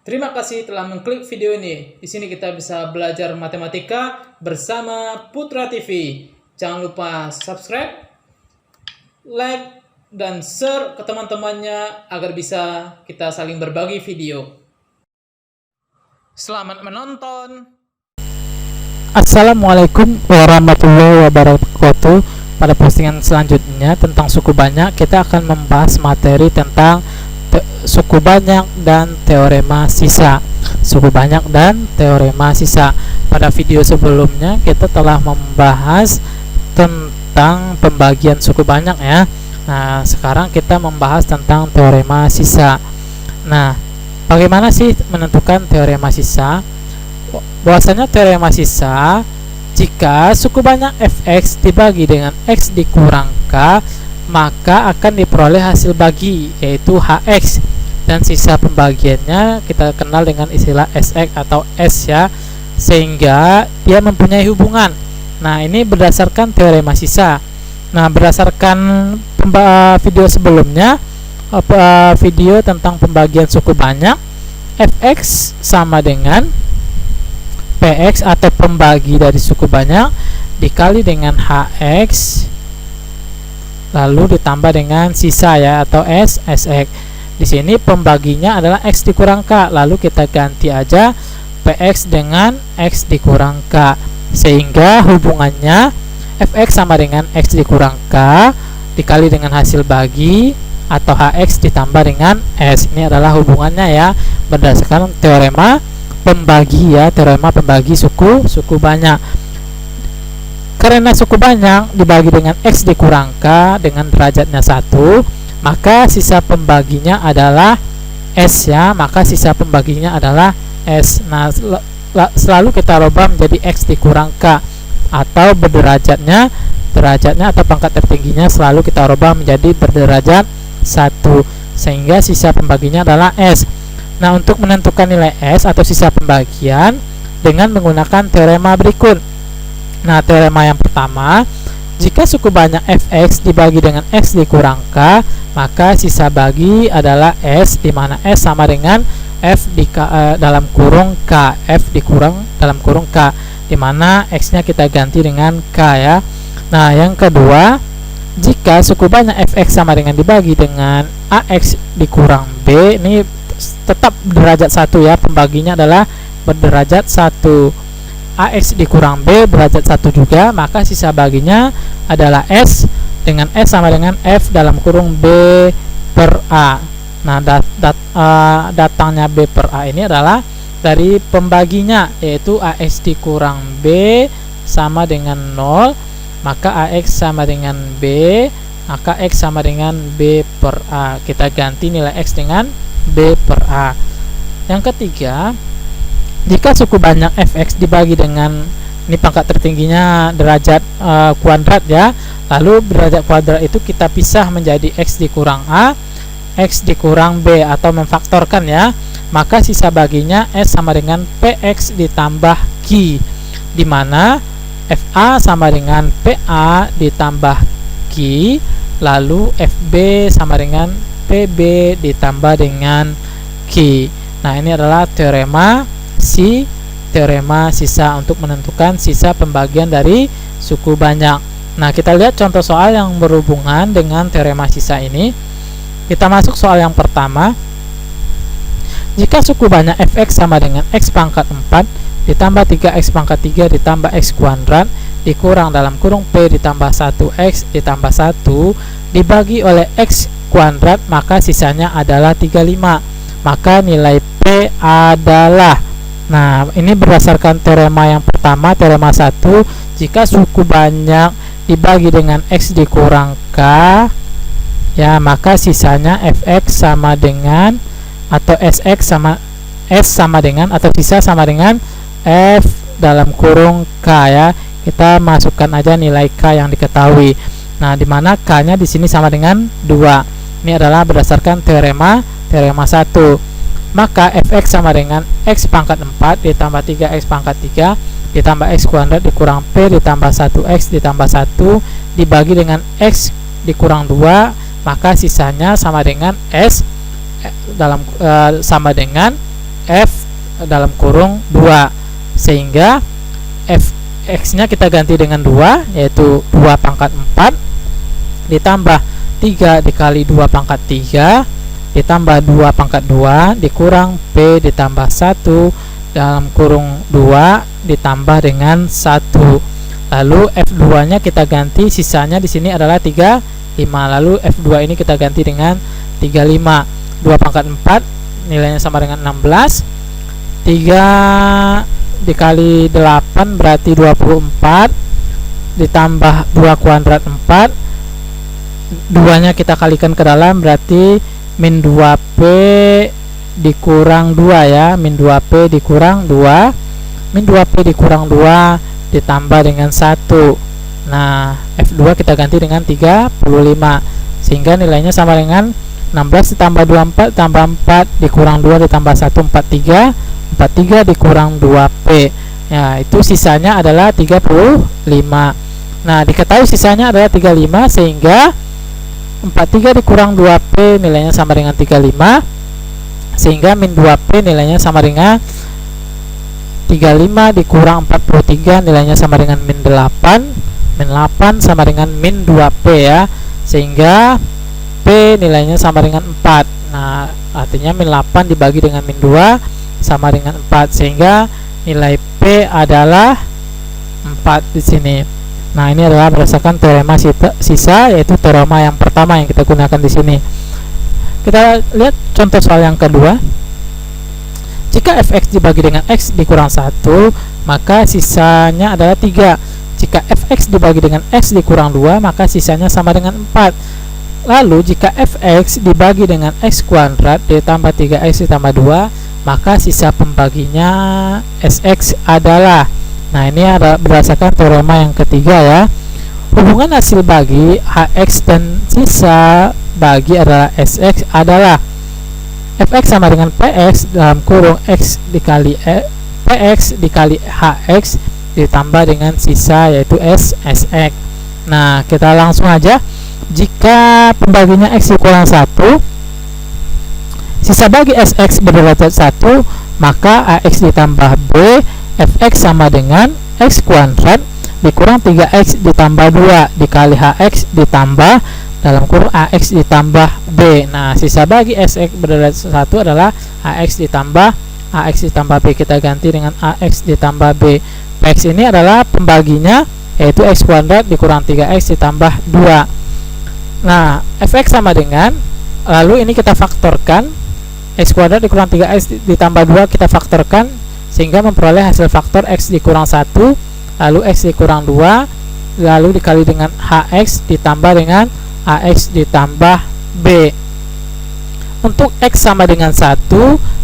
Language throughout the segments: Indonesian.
Terima kasih telah mengklik video ini. Di sini kita bisa belajar matematika bersama Putra TV. Jangan lupa subscribe, like, dan share ke teman-temannya agar bisa kita saling berbagi video. Selamat menonton. Assalamualaikum warahmatullahi wabarakatuh. Pada postingan selanjutnya tentang suku banyak, kita akan membahas materi tentang suku banyak dan teorema sisa. Suku banyak dan teorema sisa. Pada video sebelumnya kita telah membahas tentang pembagian suku banyak ya. Nah, sekarang kita membahas tentang teorema sisa. Nah, bagaimana sih menentukan teorema sisa? Bahwasanya teorema sisa, jika suku banyak fx dibagi dengan x dikurang k, maka akan diperoleh hasil bagi, yaitu hx, dan sisa pembagiannya kita kenal dengan istilah sx atau s ya, sehingga dia mempunyai hubungan. Nah, ini berdasarkan teorema sisa. Nah, berdasarkan video sebelumnya, video tentang pembagian suku banyak, fx sama dengan px atau pembagi dari suku banyak dikali dengan hx lalu ditambah dengan sisa ya, atau sx. Di sini pembaginya adalah x dikurang k, lalu kita ganti aja px dengan x dikurang k, sehingga hubungannya fx sama dengan x dikurang k dikali dengan hasil bagi atau hx ditambah dengan s. Ini adalah hubungannya ya, berdasarkan teorema pembagi ya, teorema pembagi suku banyak. Karena suku banyak dibagi dengan x dikurang k dengan derajatnya 1, maka sisa pembaginya adalah s ya, maka sisa pembaginya adalah s. Nah, selalu kita rubah menjadi x dikurang k, atau derajatnya atau pangkat tertingginya selalu kita rubah menjadi berderajat 1, sehingga sisa pembaginya adalah s. Nah, untuk menentukan nilai s atau sisa pembagian dengan menggunakan teorema berikut. Nah, teorema yang pertama, jika suku banyak fx dibagi dengan x dikurang k, maka sisa bagi adalah s, di mana s sama dengan f dalam kurung k, f dikurang dalam kurung k, di mana x-nya kita ganti dengan k ya. Nah, yang kedua, jika suku banyak fx sama dengan dibagi dengan ax dikurang b, ini tetap derajat 1 ya, pembaginya adalah berderajat 1. ax dikurang b derajat 1 juga, maka sisa baginya adalah s, dengan s sama dengan f dalam kurung b per a. Nah, datangnya b per a ini adalah dari pembaginya, yaitu ax dikurang b sama dengan 0, maka ax sama dengan b, maka x sama dengan b per a. Kita ganti nilai x dengan b per a. Yang ketiga, jika suku banyak fx dibagi dengan, ini pangkat tertingginya derajat kuadrat ya, lalu derajat kuadrat itu kita pisah menjadi x dikurang a, x dikurang b, atau memfaktorkan ya, maka sisa baginya s sama dengan px ditambah q, di mana fa sama dengan pa ditambah q, lalu fb sama dengan pb ditambah dengan q. Nah, ini adalah teorema sisa untuk menentukan sisa pembagian dari suku banyak. Nah, kita lihat contoh soal yang berhubungan dengan teorema sisa ini. Kita masuk soal yang pertama. Jika suku banyak fx sama dengan x pangkat 4 ditambah 3x pangkat 3 ditambah x kuadrat dikurang dalam kurung p ditambah 1x ditambah 1 dibagi oleh x kuadrat, maka sisanya adalah 35. Maka nilai p adalah, nah, ini berdasarkan teorema yang pertama, teorema 1, jika suku banyak dibagi dengan x dikurang k ya, maka sisanya fx sama dengan, atau sx sama s sama dengan, atau sisa sama dengan f dalam kurung k ya. Kita masukkan aja nilai k yang diketahui. Nah, dimana k nya di sini sama dengan 2. Ini adalah berdasarkan teorema 1. Maka fx sama dengan x pangkat 4 ditambah 3x pangkat 3 ditambah x kuadrat dikurang p ditambah 1x ditambah 1 dibagi dengan x dikurang 2, maka sisanya sama dengan s sama dengan F dalam kurung 2, sehingga Fx nya kita ganti dengan 2, yaitu 2 pangkat 4 ditambah 3 dikali 2 pangkat 3 ditambah 2 pangkat 2 dikurang P ditambah 1 dalam kurung 2 ditambah dengan 1. Lalu F2 nya kita ganti, sisanya di sini adalah 35. Lalu F2 ini kita ganti dengan 35. 2 pangkat 4 nilainya sama dengan 16. 3 dikali 8 berarti 24 ditambah 2 kuadrat 4, 2 nya kita kalikan ke dalam berarti min 2P dikurang 2 ya, min 2P dikurang 2, min 2P dikurang 2 ditambah dengan 1. Nah, F2 kita ganti dengan 35, sehingga nilainya sama dengan 16 ditambah 24 tambah 4 dikurang 2 ditambah 1, 43 dikurang 2P. Ya, itu sisanya adalah 35. Nah, diketahui sisanya adalah 35, sehingga 43 dikurang 2P nilainya sama dengan 35, sehingga min 2P nilainya sama dengan 35 dikurang 43 nilainya sama dengan min 8. Min 8 sama dengan min 2P ya, sehingga P nilainya sama dengan 4. Nah, artinya min 8 dibagi dengan min 2 sama dengan 4, sehingga nilai P adalah 4 di sini. Nah, ini adalah berdasarkan teorema sisa, yaitu teorema yang pertama yang kita gunakan di sini. Kita lihat contoh soal yang kedua. Jika fx dibagi dengan x dikurang 1, maka sisanya adalah 3. Jika fx dibagi dengan x dikurang 2, maka sisanya sama dengan 4. Lalu jika fx dibagi dengan x kuadrat ditambah 3x ditambah 2, maka sisa pembaginya sx adalah. Nah, ini ada berdasarkan teorema yang ketiga ya. Hubungan hasil bagi hx dan sisa bagi adalah sx adalah fx sama dengan px dalam kurung x dikali px dikali hx ditambah dengan sisa yaitu sx. Nah, kita langsung aja. Jika pembaginya x dikurang 1, sisa bagi sx berderajat 1, maka ax ditambah b fx sama dengan x kuadrat dikurang 3x ditambah 2 dikali hx ditambah dalam kurung ax ditambah b. Nah, sisa bagi sx berderajat 1 adalah ax ditambah b. Kita ganti dengan ax ditambah b. Px ini adalah pembaginya, yaitu x kuadrat dikurang 3x ditambah 2. Nah, fx sama dengan, lalu ini kita faktorkan, x kuadrat dikurang 3x ditambah 2 kita faktorkan, sehingga memperoleh hasil faktor x dikurang 1, lalu x dikurang 2, lalu dikali dengan hx ditambah dengan ax ditambah b. Untuk x sama dengan 1,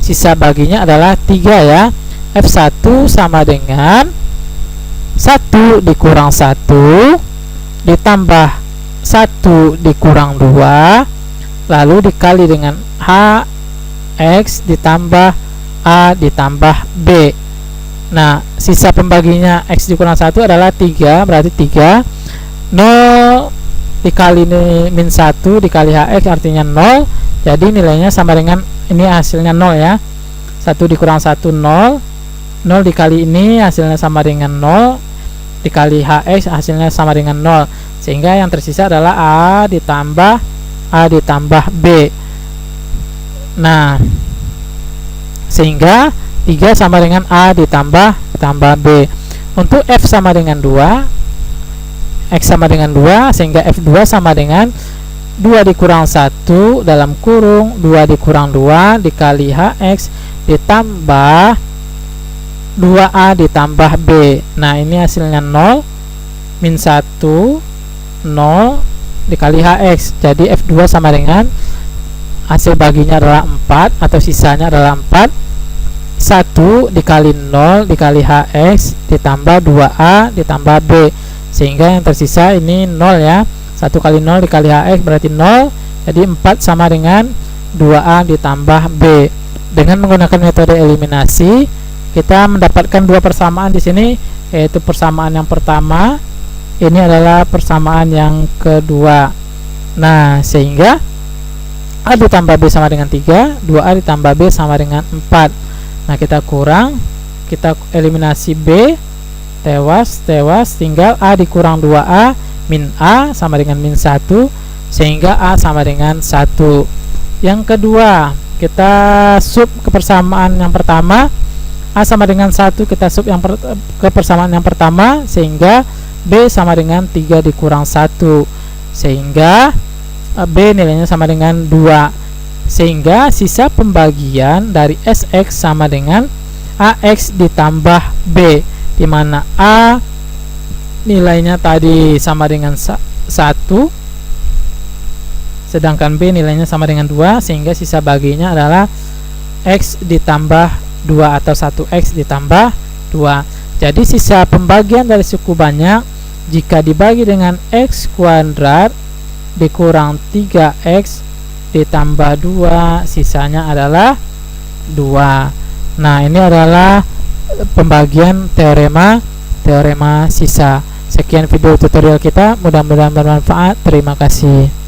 sisa baginya adalah 3 ya. F1 sama dengan 1 dikurang 1 ditambah 1 dikurang 2, lalu dikali dengan hx ditambah a ditambah b. Nah, sisa pembaginya x dikurang 1 adalah 3, berarti 3. 0 dikali min 1 dikali hx artinya 0. Jadi nilainya sama dengan, ini hasilnya 0 ya. 1 dikurang 1 0. 0 dikali ini hasilnya sama dengan 0. Dikali hx hasilnya sama dengan 0. Sehingga yang tersisa adalah a ditambah b. Nah, sehingga 3 sama dengan a ditambah b. Untuk f sama dengan 2, x sama dengan 2, sehingga f2 sama dengan 2 dikurang 1 dalam kurung 2 dikurang 2 dikali hx ditambah 2a ditambah b. Nah, ini hasilnya 0, min 1 0 dikali hx. Jadi f2 sama dengan, hasil baginya adalah 4 atau sisanya adalah 4. 1 dikali 0 dikali hx ditambah 2a ditambah b, sehingga yang tersisa ini 0 ya. 1 kali 0 dikali hx berarti 0. Jadi 4 sama dengan 2a ditambah b. Dengan menggunakan metode eliminasi, kita mendapatkan dua persamaan di sini, yaitu persamaan yang pertama, ini adalah persamaan yang kedua. Nah, sehingga a ditambah b sama dengan 3, 2a ditambah b sama dengan 4. Nah, kita kurang, kita eliminasi B, tewas, tinggal A dikurang 2A min A sama dengan min 1, sehingga A sama dengan 1. Yang kedua, kita sub ke persamaan yang pertama, A sama dengan 1, kita sub ke persamaan yang pertama, sehingga B sama dengan 3 dikurang 1, sehingga B nilainya sama dengan 2, sehingga sisa pembagian dari SX sama dengan AX ditambah B, di mana A nilainya tadi sama dengan 1, sedangkan B nilainya sama dengan 2, sehingga sisa baginya adalah X ditambah 2 atau 1X ditambah 2. Jadi sisa pembagian dari suku banyak jika dibagi dengan X kuadrat dikurang 3X ditambah 2, sisanya adalah 2. Nah, ini adalah pembagian teorema sisa. Sekian video tutorial kita, mudah-mudahan bermanfaat. Terima kasih.